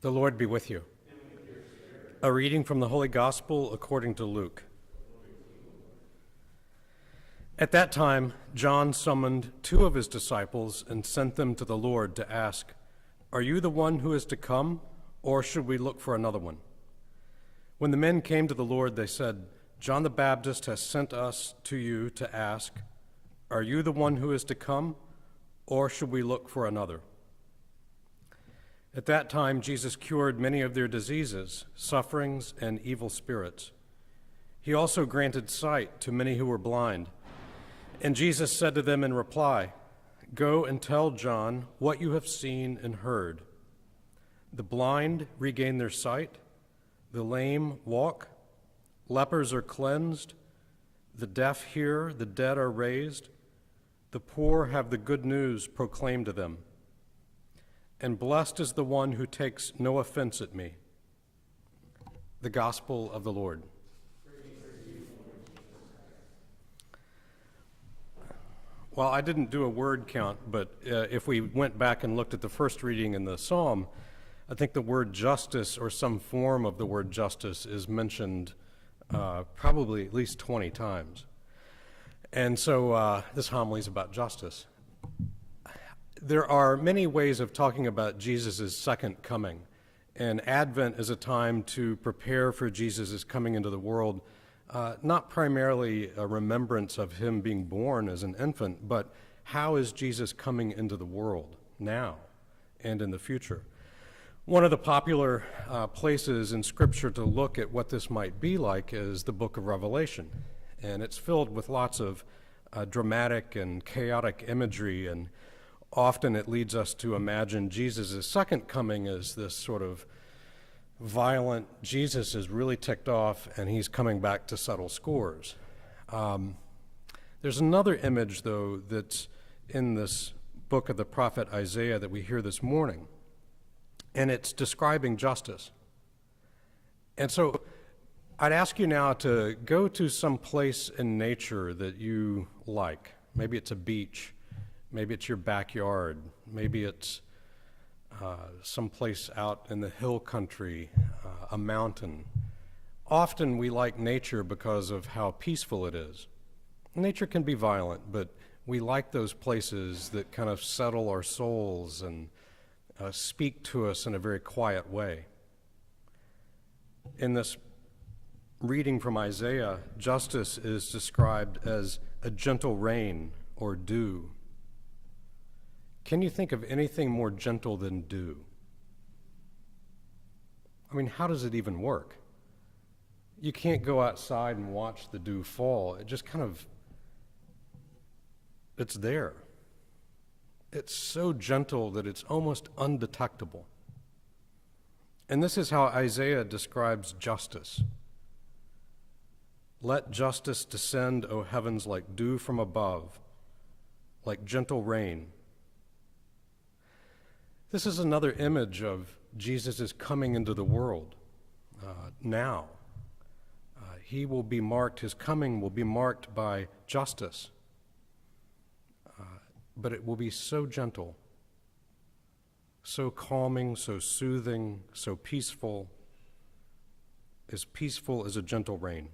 The Lord be with you. A reading from the Holy Gospel according to Luke. At that time, John summoned two of his disciples and sent them to the Lord to ask, "Are you the one who is to come, or should we look for another one?" When the men came to the Lord, they said, "John the Baptist has sent us to you to ask, 'Are you the one who is to come, or should we look for another?'" At that time, Jesus cured many of their diseases, sufferings, and evil spirits. He also granted sight to many who were blind. And Jesus said to them in reply, "Go and tell John what you have seen and heard. The blind regain their sight, the lame walk, lepers are cleansed, the deaf hear, the dead are raised, the poor have the good news proclaimed to them. And blessed is the one who takes no offense at me." The Gospel of the Lord. Well, I didn't do a word count, but if we went back and looked at the first reading in the Psalm, I think the word justice or some form of the word justice is mentioned probably at least 20 times. And so this homily is about justice. There are many ways of talking about Jesus' second coming, and Advent is a time to prepare for Jesus' coming into the world, not primarily a remembrance of him being born as an infant, but how is Jesus coming into the world now and in the future? One of the popular places in Scripture to look at what this might be like is the book of Revelation, and it's filled with lots of dramatic and chaotic imagery, and often it leads us to imagine Jesus' second coming as this sort of violent, Jesus is really ticked off and he's coming back to settle scores. There's another image, though, that's in this book of the prophet Isaiah that we hear this morning, and it's describing justice. And so I'd ask you now to go to some place in nature that you like. Maybe it's a beach. Maybe it's your backyard. Maybe it's someplace out in the hill country, a mountain. Often we like nature because of how peaceful it is. Nature can be violent, but we like those places that kind of settle our souls and speak to us in a very quiet way. In this reading from Isaiah, justice is described as a gentle rain or dew. Can you think of anything more gentle than dew? I mean, how does it even work? You can't go outside and watch the dew fall. It just kind of, it's there. It's so gentle that it's almost undetectable. And this is how Isaiah describes justice. "Let justice descend, O heavens, like dew from above, like gentle rain." This is another image of Jesus' coming into the world now. His coming will be marked by justice, but it will be so gentle, so calming, so soothing, so peaceful as a gentle rain.